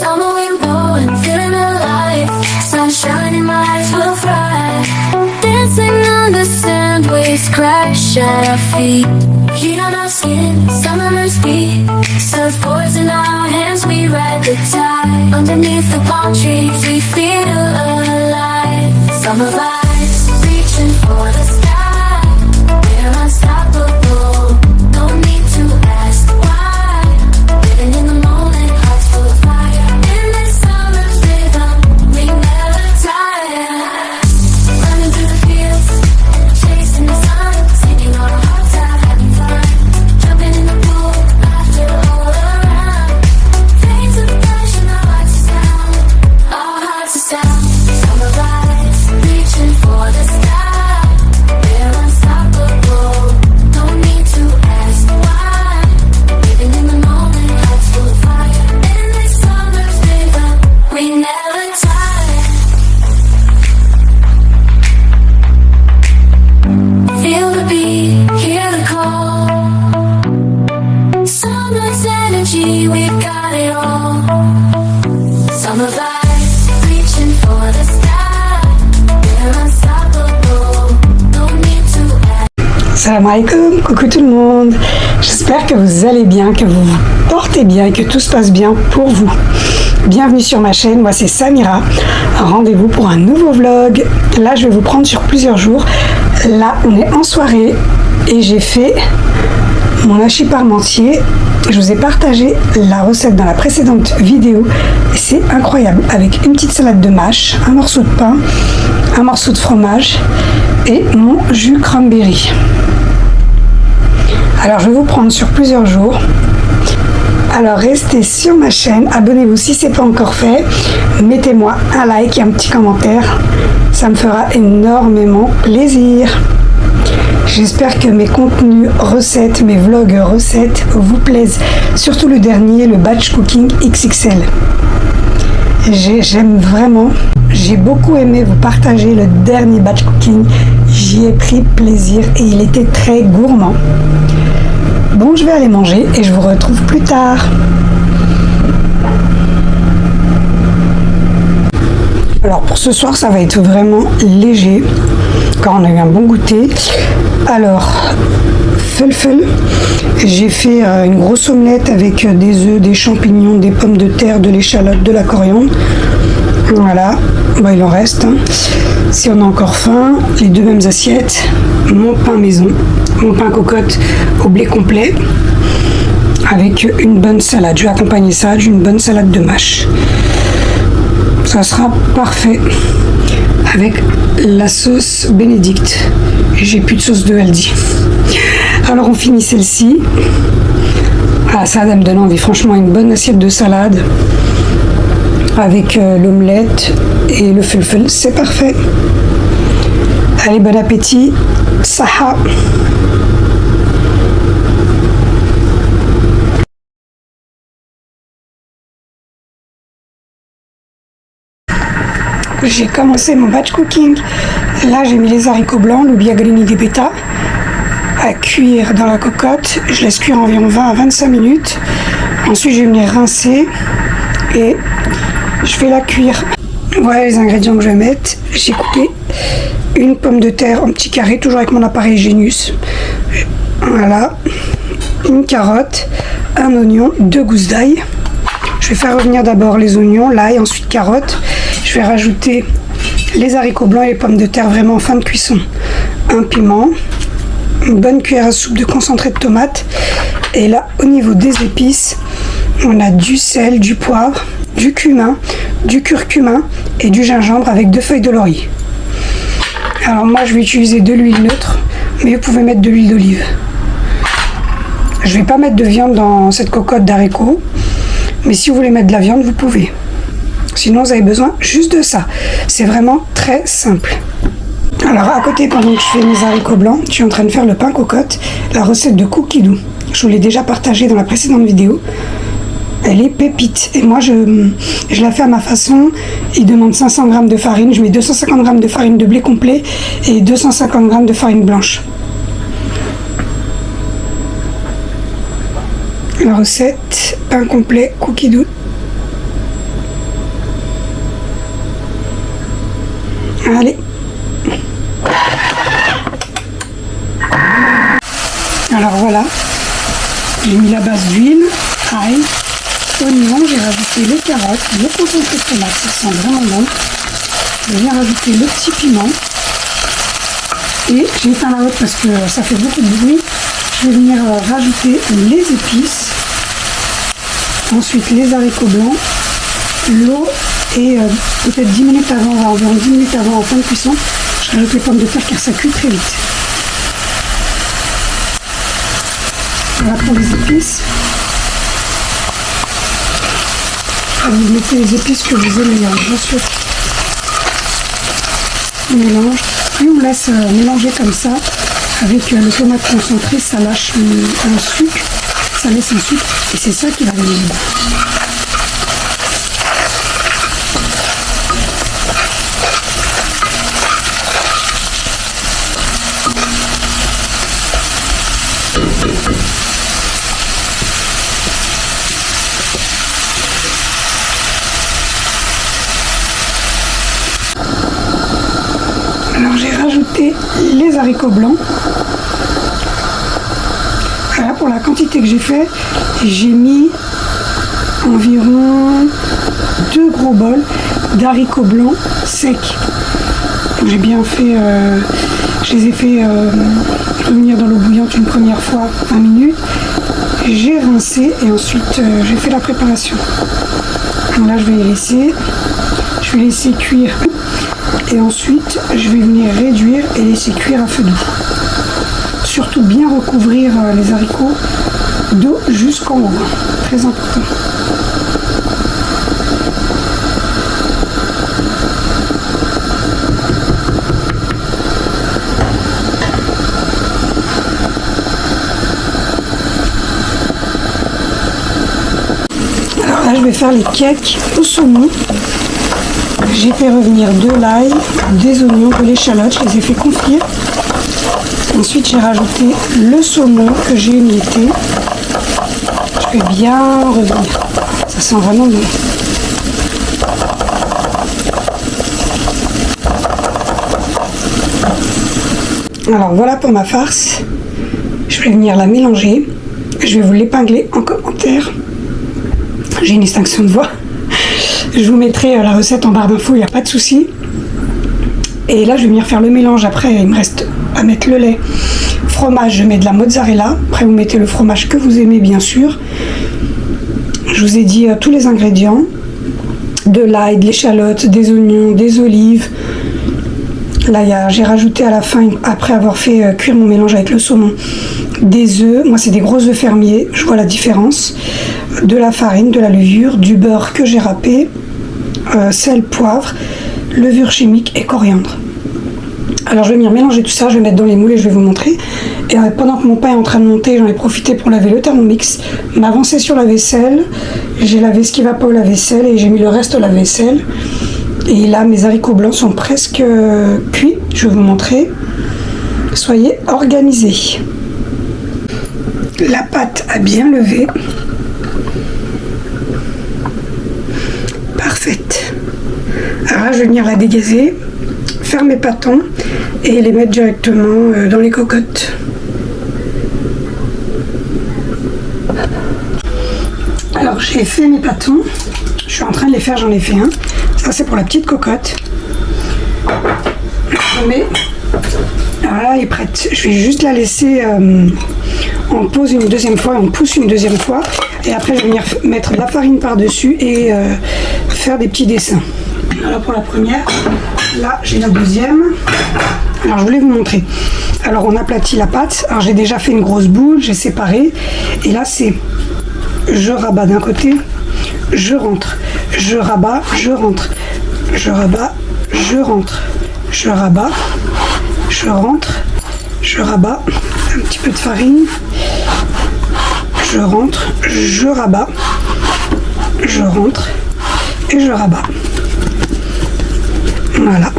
Summer wind blowing, feeling alive. Sunshine in my eyes will fly. Dancing on the sand, waves crash at our feet. Heat on our skin, summer's beat. Surfboards in our hands, we ride the tide. Underneath the palm trees, we feel alive. Summer vibes, reaching for the sky. We're unstoppable, no need to ask why. Living in the moment, hearts full of fire. In this summer's rhythm, we never tire. Running through the fields, chasing the sun, singing on our hearts out, having fun. Jumping in the pool, laughter all around. Veins of passion, our hearts are sound. Our hearts are sound. Summer vibes, reaching for the sky. We're unstoppable, no need to ask why. Living in the moment, hearts full of fire. In this summer's rhythm, we never tire. Feel the beat, hear the call. Summer's energy, we've got it all. Summer vibes, reaching for the sky. We're unstoppable, no need to ask. Salam alaikum, coucou tout le monde. J'espère que vous allez bien, que vous vous portez bien et que tout se passe bien pour vous. Bienvenue sur ma chaîne, moi c'est Samira. Rendez-vous pour un nouveau vlog. Là je vais vous prendre sur plusieurs jours. Là on est en soirée et j'ai fait mon hachis parmentier. Je vous ai partagé la recette dans la précédente vidéo. Et c'est incroyable, avec une petite salade de mâche, un morceau de pain, un morceau de fromage et mon jus cranberry. Alors je vais vous prendre sur plusieurs jours. Alors restez sur ma chaîne, abonnez-vous si ce n'est pas encore fait, mettez-moi un like et un petit commentaire, ça me fera énormément plaisir. J'espère que mes contenus recettes, mes vlogs recettes vous plaisent, surtout le dernier, le batch cooking XXL. J'aime vraiment, j'ai beaucoup aimé vous partager le dernier batch cooking, j'y ai pris plaisir et il était très gourmand. Bon, je vais aller manger et je vous retrouve plus tard. Alors pour ce soir, ça va être vraiment léger, car on a eu un bon goûter. Alors, felfel, j'ai fait une grosse omelette avec des œufs, des champignons, des pommes de terre, de l'échalote, de la coriandre. Voilà, bah, il en reste. Hein. Si on a encore faim, les deux mêmes assiettes, mon pain maison, mon pain cocotte au blé complet, avec une bonne salade. Je vais accompagner ça d'une bonne salade de mâche. Ça sera parfait avec la sauce bénédicte. J'ai plus de sauce de Aldi. Alors on finit celle-ci. Ah, ça me donne envie. Franchement, une bonne assiette de salade avec l'omelette et le felfel, c'est parfait. Allez, bon appétit. Saha. J'ai commencé mon batch cooking. Là, j'ai mis les haricots blancs, le biagrini des bêta, à cuire dans la cocotte. Je laisse cuire environ 20 à 25 minutes. Ensuite, je vais venir rincer et je vais la cuire. Voilà les ingrédients que je vais mettre. J'ai coupé une pomme de terre en petits carrés, toujours avec mon appareil Genius. Voilà. Une carotte, un oignon, 2 gousses d'ail. Je vais faire revenir d'abord les oignons, l'ail, ensuite carottes. Je vais rajouter les haricots blancs et les pommes de terre vraiment en fin de cuisson. Un piment, une bonne cuillère à soupe de concentré de tomate. Et là, au niveau des épices, on a du sel, du poivre, du cumin, du curcuma et du gingembre avec 2 feuilles de laurier. Alors moi, je vais utiliser de l'huile neutre, mais vous pouvez mettre de l'huile d'olive. Je ne vais pas mettre de viande dans cette cocotte d'haricots, mais si vous voulez mettre de la viande, vous pouvez. Sinon, vous avez besoin juste de ça. C'est vraiment très simple. Alors, à côté, pendant que je fais mes haricots blancs, je suis en train de faire le pain cocotte, la recette de cookie doux. Je vous l'ai déjà partagée dans la précédente vidéo. Elle est pépite. Et moi, je la fais à ma façon. Il demande 500 g de farine. Je mets 250 g de farine de blé complet et 250 g de farine blanche. La recette, pain complet, cookie doux. Allez. Alors voilà, j'ai mis la base d'huile, ail, oignon, j'ai rajouté les carottes, le concentré de tomate, ça sent vraiment bon. Je viens rajouter le petit piment. Et j'ai éteint la haute parce que ça fait beaucoup de bruit. Je vais venir rajouter les épices. Ensuite les haricots blancs, l'eau et peut-être 10 minutes avant, environ 10 minutes avant en fin de cuisson, je rajoute les pommes de terre car ça cuit très vite. Voilà pour les épices. Vous mettez les épices que vous aimez, bien sûr. On mélange. Puis on laisse mélanger comme ça avec le tomate concentré, ça lâche un sucre, ça laisse un sucre et c'est ça qui va donner le goût. Alors j'ai rajouté les haricots blancs. Voilà pour la quantité que j'ai fait, j'ai mis environ 2 gros bols d'haricots blancs secs. J'ai bien fait, je les ai fait revenir dans l'eau bouillante une première fois 1 minute. J'ai rincé et ensuite j'ai fait la préparation. Donc là je vais les laisser cuire. Et ensuite, je vais venir réduire et laisser cuire à feu doux. Surtout bien recouvrir les haricots d'eau jusqu'en haut. Très important. Alors là, je vais faire les cakes au saumon. J'ai fait revenir de l'ail, des oignons, de l'échalote, je les ai fait confire. Ensuite, j'ai rajouté le saumon que j'ai émietté. Je vais bien revenir. Ça sent vraiment bon. Alors voilà pour ma farce. Je vais venir la mélanger. Je vais vous l'épingler en commentaire. J'ai une extinction de voix. Je vous mettrai la recette en barre d'infos, il n'y a pas de souci. Et là, je vais venir faire le mélange. Après, il me reste à mettre le lait, fromage, je mets de la mozzarella. Après, vous mettez le fromage que vous aimez, bien sûr. Je vous ai dit tous les ingrédients. De l'ail, de l'échalote, des oignons, des olives. Là, j'ai rajouté à la fin, après avoir fait cuire mon mélange avec le saumon, des œufs. Moi, c'est des gros œufs fermiers, je vois la différence. De la farine, de la levure, du beurre que j'ai râpé, sel, poivre, levure chimique et coriandre. Alors je vais venir mélanger tout ça, je vais mettre dans les moules et je vais vous montrer. Et pendant que mon pain est en train de monter, j'en ai profité pour laver le Thermomix, m'avancer sur la vaisselle. J'ai lavé ce qui va pas au lave-vaisselle et j'ai mis le reste au lave-vaisselle. Et là, mes haricots blancs sont presque cuits, je vais vous montrer. Soyez organisés. La pâte a bien levé. Parfaite. Alors là, je vais venir la dégazer, faire mes pâtons et les mettre directement dans les cocottes. Alors j'ai fait mes pâtons, je suis en train de les faire, j'en ai fait un. Ça c'est pour la petite cocotte. Alors là elle est prête. Je vais juste la laisser en pause une deuxième fois, on pousse une deuxième fois. Et après je vais venir mettre de la farine par-dessus et faire des petits dessins. Voilà pour la première. Là j'ai la deuxième. Alors je voulais vous montrer. Alors on aplatit la pâte. Alors j'ai déjà fait une grosse boule, j'ai séparé. Et là c'est je rabats d'un côté, je rentre, je rabats, je rentre, je rabats, je rentre, je rabats, je rentre, je rabats, un petit peu de farine, je rentre, je rabats, je rentre et je rabats. Voilà.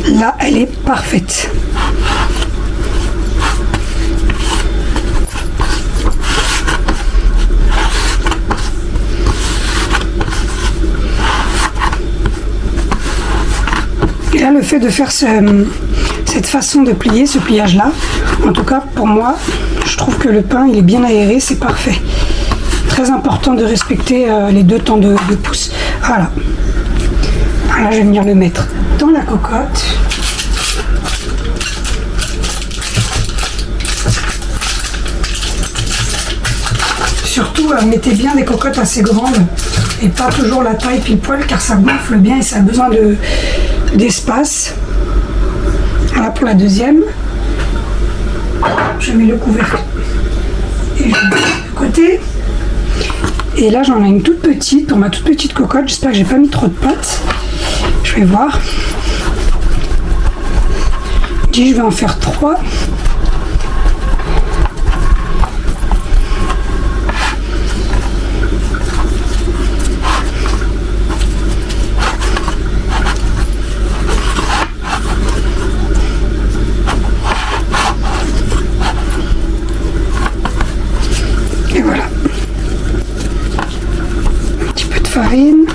Là, elle est parfaite. bien le fait de faire cette façon de plier, ce pliage-là. En tout cas, pour moi, je trouve que le pain, il est bien aéré, c'est parfait. Très important de respecter les 2 temps de pouce. Voilà. Là, je vais venir le mettre dans la cocotte. Surtout, mettez bien des cocottes assez grandes et pas toujours la taille pile poil car ça gonfle bien et ça a besoin d'espace. Voilà pour la deuxième. Je mets le couvercle et je mets de côté. Et là, j'en ai une toute petite pour ma toute petite cocotte. J'espère que j'ai pas mis trop de pâte. Je vais voir. Je vais en faire 3. Et voilà. Un petit peu de farine.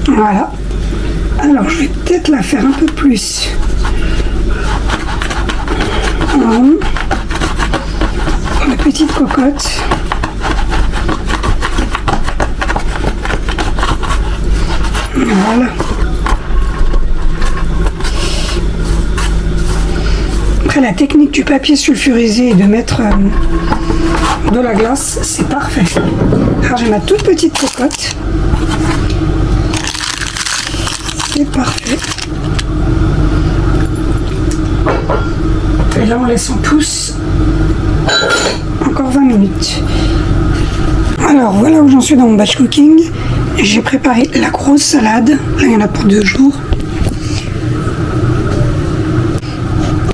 Voilà. Alors, je vais peut-être la faire un peu plus en rond. La petite cocotte. Voilà. Après, la technique du papier sulfurisé et de mettre de la glace, c'est parfait. Alors, j'ai ma toute petite cocotte. C'est parfait. Et là, on laisse en pouce encore 20 minutes. Alors, voilà où j'en suis dans mon batch cooking. J'ai préparé la grosse salade. Là, il y en a pour 2 jours.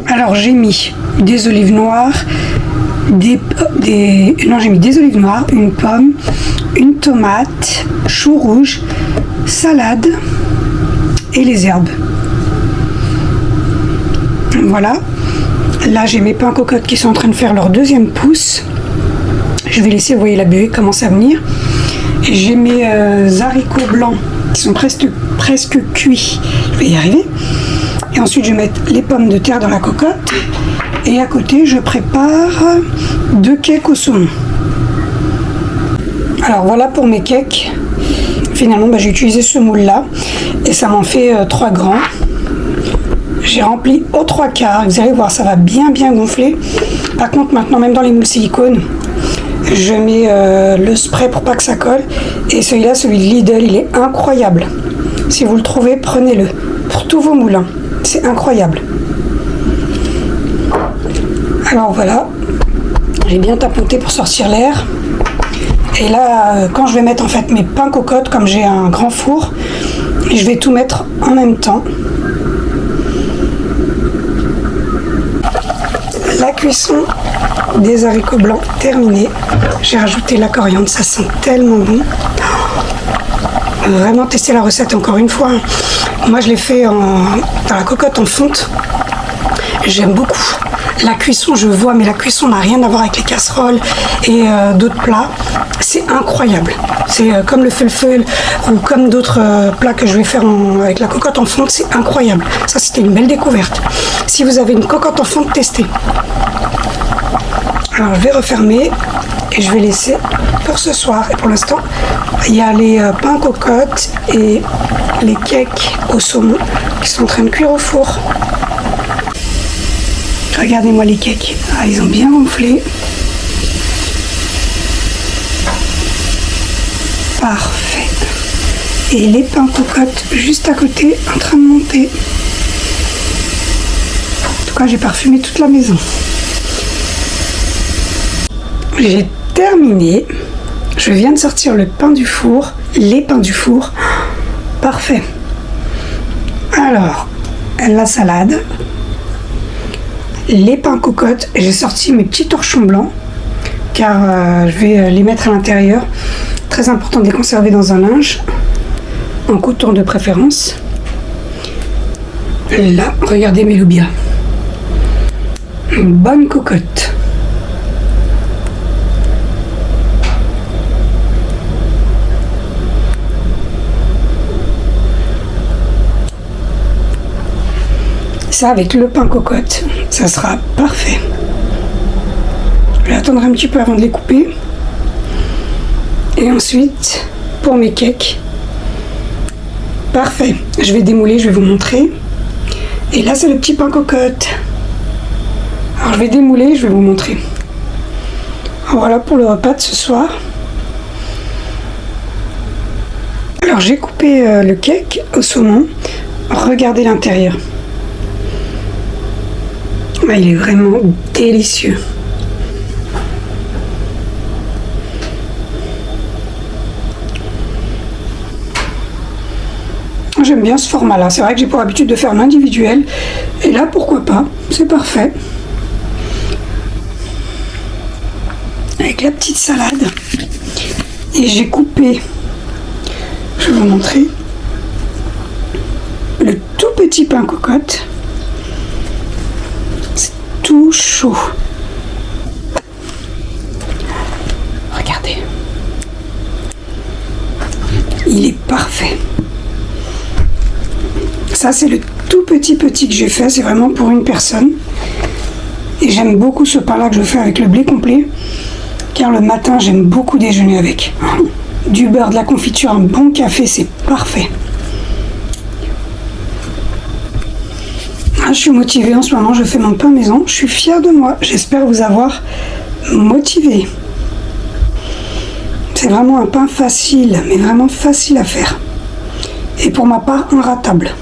Alors, j'ai mis des olives noires, j'ai mis des olives noires, une pomme, une tomate, chou rouge, salade et les herbes. Voilà. Là, j'ai mes pains cocottes qui sont en train de faire leur 2e pouce. Je vais laisser, vous voyez, la buée commence à venir. J'ai mes haricots blancs qui sont presque cuits. Je vais y arriver. Et ensuite, je vais mettre les pommes de terre dans la cocotte. Et à côté, je prépare 2 cakes au saumon. Alors, voilà pour mes cakes. Finalement, j'ai utilisé ce moule-là. Et ça m'en fait 3 grands. J'ai rempli aux 3/4. Vous allez voir, ça va bien gonfler. Par contre, maintenant, même dans les moules silicone, je mets le spray pour pas que ça colle. Et celui-là, celui de Lidl, il est incroyable. Si vous le trouvez, prenez-le. Pour tous vos moulins. C'est incroyable. Alors voilà. J'ai bien tapoté pour sortir l'air. Et là, quand je vais mettre en fait mes pains cocottes, comme j'ai un grand four, je vais tout mettre en même temps. La cuisson des haricots blancs terminée. J'ai rajouté la coriandre, ça sent tellement bon. Vraiment tester la recette encore une fois. Moi je l'ai fait dans la cocotte en fonte. J'aime beaucoup. La cuisson, je vois, mais la cuisson n'a rien à voir avec les casseroles et d'autres plats. C'est incroyable. C'est comme le feu ou comme d'autres plats que je vais faire avec la cocotte en fonte. C'est incroyable. Ça, c'était une belle découverte. Si vous avez une cocotte en fonte, testez. Alors, je vais refermer et je vais laisser pour ce soir. Et pour l'instant, il y a les pains cocottes et les cakes au saumon qui sont en train de cuire au four. Regardez-moi les cakes. Ah, ils ont bien gonflé. Parfait. Et les pains cocottes juste à côté en train de monter. En tout cas, j'ai parfumé toute la maison. J'ai terminé. Je viens de sortir le pain du four. Les pains du four. Parfait. Alors, la salade. Les pains cocottes. J'ai sorti mes petits torchons blancs. Car je vais les mettre à l'intérieur. Très important de les conserver dans un linge. en coton de préférence. Là, regardez mes loubias. Une bonne cocotte. Ça, avec le pain cocotte, ça sera parfait. Je vais attendre un petit peu avant de les couper. Et ensuite, pour mes cakes, parfait. Je vais démouler, je vais vous montrer. Et là, c'est le petit pain cocotte. Alors, je vais démouler, je vais vous montrer. Voilà pour le repas de ce soir. Alors, j'ai coupé le cake au saumon. Regardez l'intérieur. Ah, il est vraiment délicieux. J'aime bien ce format-là. C'est vrai que j'ai pour habitude de faire l'individuel. Et là, pourquoi pas? C'est parfait. Avec la petite salade. Et j'ai coupé, je vais vous montrer, le tout petit pain cocotte. C'est tout chaud. Regardez. Il est parfait. Ça, c'est le tout petit que j'ai fait. C'est vraiment pour une personne. Et j'aime beaucoup ce pain-là que je fais avec le blé complet. Car le matin, j'aime beaucoup déjeuner avec. Du beurre, de la confiture, un bon café, c'est parfait. Ah, je suis motivée en ce moment. Je fais mon pain maison. Je suis fière de moi. J'espère vous avoir motivé. C'est vraiment un pain facile, mais vraiment facile à faire. Et pour ma part, inratable.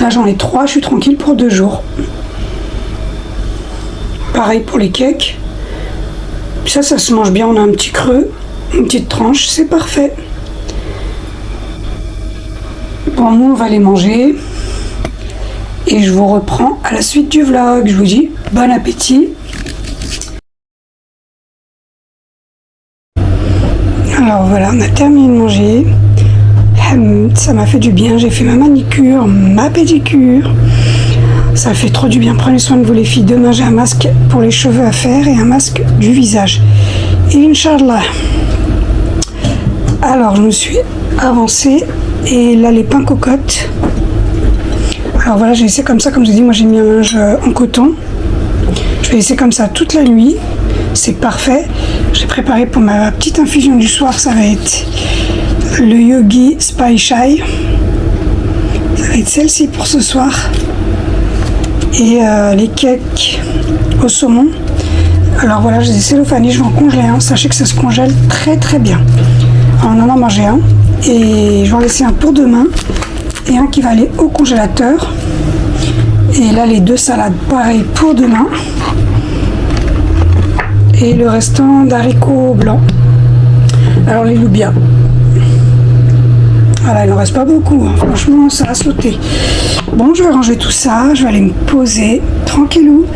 Là, j'en ai 3, je suis tranquille pour 2 jours. Pareil pour les cakes. Ça se mange bien, on a un petit creux, une petite tranche, c'est parfait. Bon, nous, on va les manger. Et je vous reprends à la suite du vlog. Je vous dis bon appétit. Alors voilà, on a terminé de manger. Ça m'a fait du bien, j'ai fait ma manicure, ma pédicure. Ça fait trop du bien, prenez soin de vous les filles. Demain j'ai un masque pour les cheveux à faire et un masque du visage. Inch'Allah. Alors je me suis avancée et là les pains cocottes. Alors voilà, j'ai laissé comme ça, comme je dis, moi j'ai mis un linge en coton. Je vais laisser comme ça toute la nuit. C'est parfait. J'ai préparé pour ma petite infusion du soir, ça va être le Yogi Spice Chai. Ça va être celle-ci pour ce soir. Et les cakes au saumon. Alors voilà, je les ai cellophanés, je vais en congeler un. Sachez que ça se congèle très très bien. Alors, on en a mangé un. Et je vais en laisser un pour demain. Et un qui va aller au congélateur. Et là, les 2 salades, pareil pour demain. Et le restant d'haricots blancs. Alors les loubias. Voilà, il n'en reste pas beaucoup, hein. Franchement, ça a sauté. Bon, je vais ranger tout ça, je vais aller me poser tranquillou.